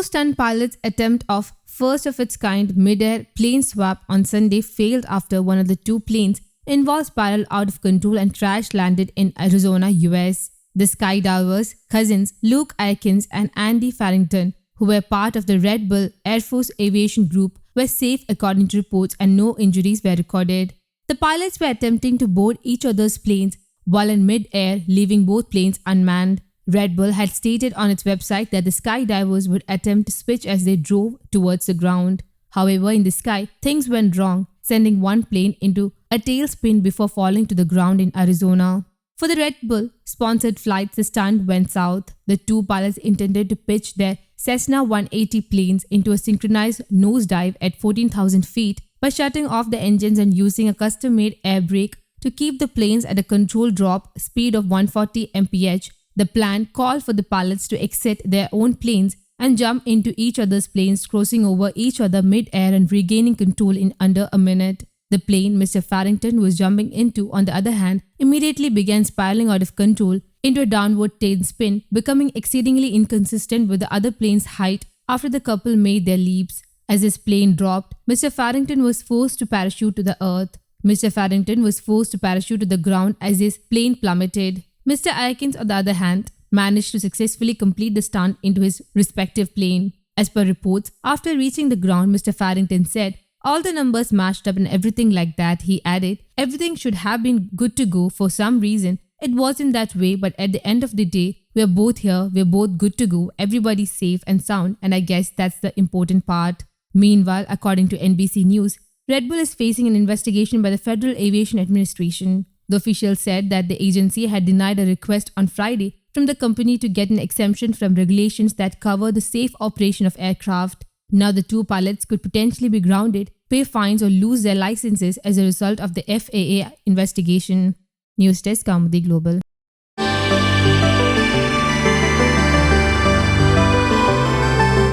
stunt pilots' attempt of first of its kind mid-air plane swap on Sunday failed after one of the two planes involved spiraled out of control and crash landed in Arizona, US. The skydivers, cousins Luke Aikens and Andy Farrington, who were part of the Red Bull Air Force Aviation Group, were safe according to reports and no injuries were recorded. The pilots were attempting to board each other's planes while in mid-air, leaving both planes unmanned. Red Bull had stated on its website that the skydivers would attempt to switch as they drove towards the ground. However, in the sky, things went wrong, sending one plane into a tailspin before falling to the ground in Arizona. For the Red Bull-sponsored flights, the stunt went south. The two pilots intended to pitch their Cessna 180 planes into a synchronized nosedive at 14,000 feet by shutting off the engines and using a custom-made air brake to keep the planes at a controlled drop speed of 140 mph. The plan called for the pilots to exit their own planes and jump into each other's planes, crossing over each other mid-air and regaining control in under a minute. The plane Mr. Farrington was jumping into, on the other hand, immediately began spiraling out of control into a downward tailspin, becoming exceedingly inconsistent with the other plane's height after the couple made their leaps. As his plane dropped, Mr. Farrington was forced to parachute to the earth. Mr. Farrington was forced to parachute to the ground as his plane plummeted. Mr. Aikens, on the other hand, managed to successfully complete the stunt into his respective plane. As per reports, after reaching the ground, Mr. Farrington said, "All the numbers matched up and everything like that." He added, "Everything should have been good to go. For some reason, it wasn't that way, but at the end of the day, we're both here, we're both good to go, everybody's safe and sound, and I guess that's the important part." Meanwhile, according to NBC News, Red Bull is facing an investigation by the Federal Aviation Administration. The officials said that the agency had denied a request on Friday from the company to get an exemption from regulations that cover the safe operation of aircraft. Now the two pilots could potentially be grounded, pay fines or lose their licenses as a result of the FAA investigation. News Desk, Kaumudy Global.